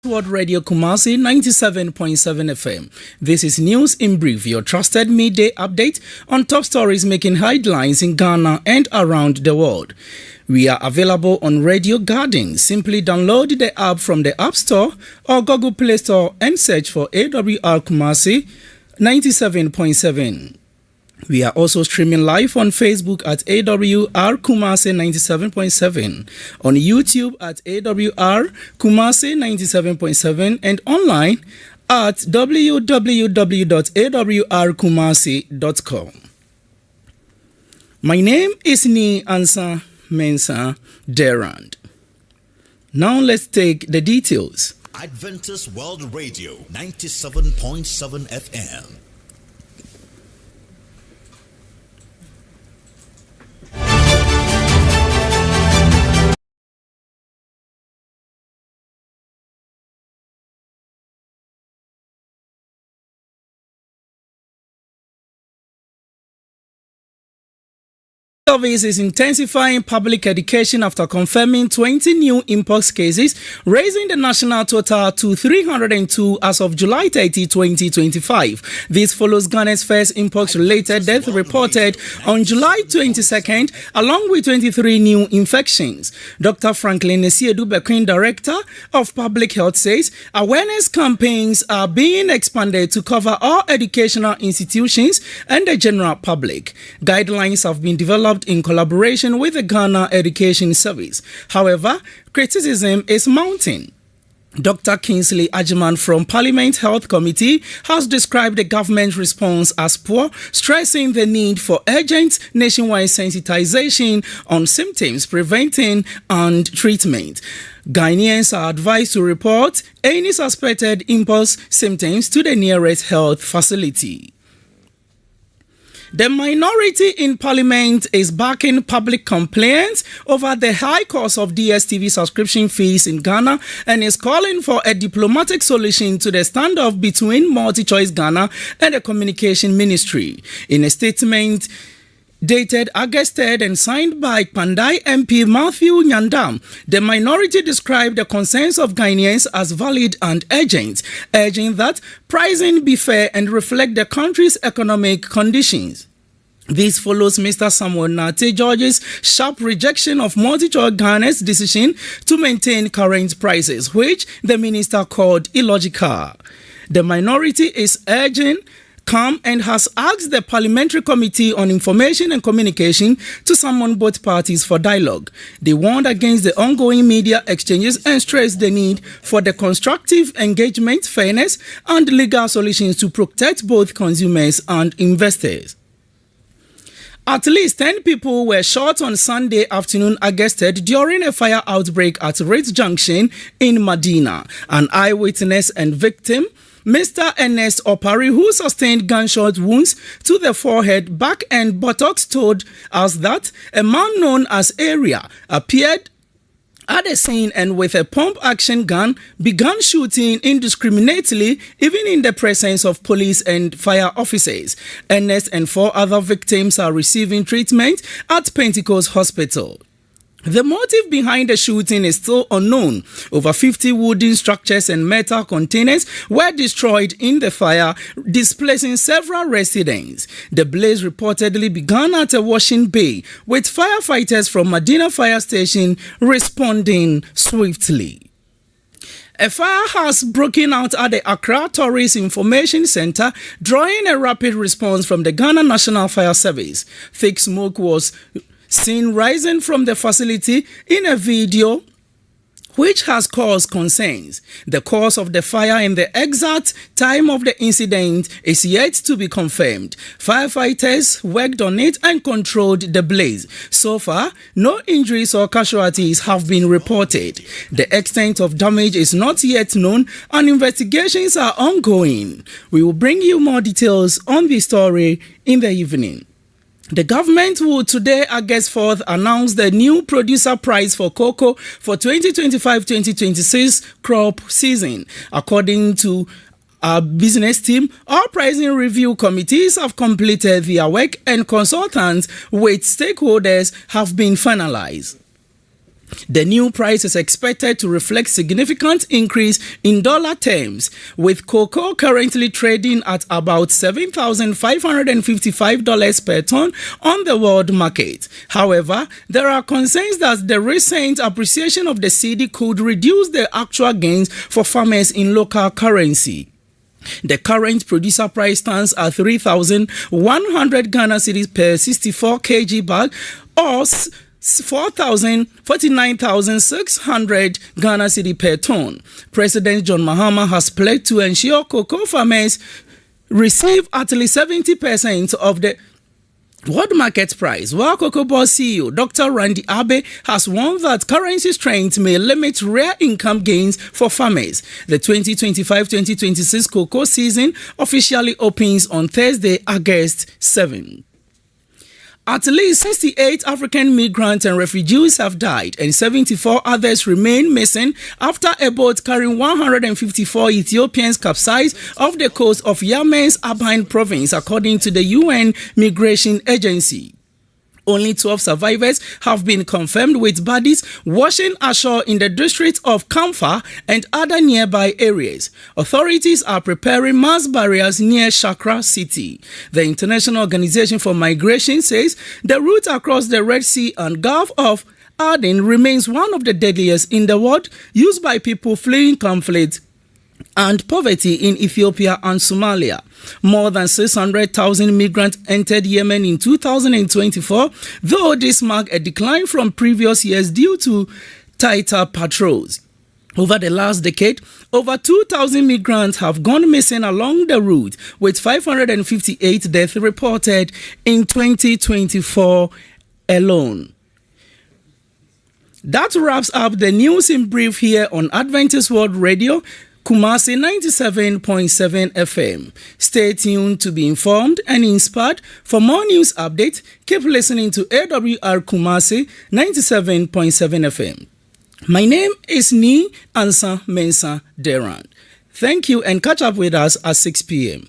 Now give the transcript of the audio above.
Awr Radio Kumasi 97.7 FM. This is News in Brief, your trusted midday update on top stories making headlines in Ghana and around the world. We are available on Radio Garden. Simply download the app from the App Store or Google Play Store and search for Awr Kumasi 97.7. We are also streaming live on Facebook at Awr Kumasi 97.7, on YouTube at Awr Kumasi 97.7, and online at www.awrkumasi.com. My name is Ni Ansa Mensa Derand. Now let's take the details. Adventist World Radio 97.7 FM. Service is intensifying public education after confirming 20 new mpox cases, raising the national total to 302 as of July 30, 2025. This follows Ghana's first mpox-related death reported on July 22nd, along with 23 new infections. Dr. Franklin Nesiedu-Bequin, Director of Public Health, says awareness campaigns are being expanded to cover all educational institutions and the general public. Guidelines have been developed in collaboration with the Ghana Education Service. However, criticism is mounting. Dr. Kingsley Ajiman from Parliament Health Committee has described the government's response as poor, stressing the need for urgent nationwide sensitization on symptoms, preventing and treatment. Ghanaians are advised to report any suspected mpox symptoms to the nearest health facility. The minority in Parliament is backing public complaints over the high cost of DSTV subscription fees in Ghana and is calling for a diplomatic solution to the standoff between MultiChoice Ghana and the Communication Ministry. In a statement dated August 3rd and signed by Pandai MP Matthew Nyandam, the minority described the concerns of Ghanaians as valid and urgent, urging that pricing be fair and reflect the country's economic conditions. This follows Mr. Samuel Nate George's sharp rejection of MultiChoice Ghana's decision to maintain current prices, which the minister called illogical. The minority is urging calm and has asked the Parliamentary Committee on Information and Communication to summon both parties for dialogue. They warned against the ongoing media exchanges and stressed the need for the constructive engagement, fairness, and legal solutions to protect both consumers and investors. At least 10 people were shot on Sunday afternoon, August 3rd, during a fire outbreak at Ritz Junction in Medina. An eyewitness and victim, Mr. Ernest Opari, who sustained gunshot wounds to the forehead, back and buttocks, told us that a man known as Area appeared at the scene and with a pump-action gun began shooting indiscriminately, even in the presence of police and fire officers. Ernest and 4 other victims are receiving treatment at Pentecost Hospital. The motive behind the shooting is still unknown. Over 50 wooden structures and metal containers were destroyed in the fire, displacing several residents. The blaze reportedly began at a washing bay, with firefighters from Medina Fire Station responding swiftly. A fire has broken out at the Accra Tourist Information Center, drawing a rapid response from the Ghana National Fire Service. Thick smoke was seen rising from the facility in a video, which has caused concerns. The cause of the fire and the exact time of the incident is yet to be confirmed. Firefighters worked on it and controlled the blaze. So far, no injuries or casualties have been reported. The extent of damage is not yet known and investigations are ongoing. We will bring you more details on this story in the evening. The government will today, August 4th, announce the new producer price for cocoa for 2025-2026 crop season. According to our business team, all pricing review committees have completed their work and consultants with stakeholders have been finalized. The new price is expected to reflect significant increase in dollar terms, with cocoa currently trading at about $7,555 per ton on the world market. However, there are concerns that the recent appreciation of the cedi could reduce the actual gains for farmers in local currency. The current producer price stands at 3,100 Ghana cedis per 64 kg bag, or 49,600 Ghana cedi per ton. President John Mahama has pledged to ensure cocoa farmers receive at least 70% of the world market price, while Cocoa Board CEO Dr. Randy Abe has warned that currency strength may limit real income gains for farmers. The 2025-2026 cocoa season officially opens on Thursday, August 7. At least 68 African migrants and refugees have died and 74 others remain missing after a boat carrying 154 Ethiopians capsized off the coast of Yemen's Abyei province, according to the UN Migration Agency. Only 12 survivors have been confirmed, with bodies washing ashore in the district of Kamfa and other nearby areas. Authorities are preparing mass barriers near Shakra City. The International Organization for Migration says the route across the Red Sea and Gulf of Aden remains one of the deadliest in the world, used by people fleeing conflict and poverty in Ethiopia and Somalia. More than 600,000 migrants entered Yemen in 2024, though this marked a decline from previous years due to tighter patrols. Over the last decade, over 2,000 migrants have gone missing along the route, with 558 deaths reported in 2024 alone. That wraps up the news in brief here on Adventist World Radio, Kumasi 97.7 FM. Stay tuned to be informed and inspired. For more news updates, keep listening to Awr Kumasi 97.7 FM. My name is Ni Ansa Mensah Deran. Thank you, and catch up with us at 6 p.m.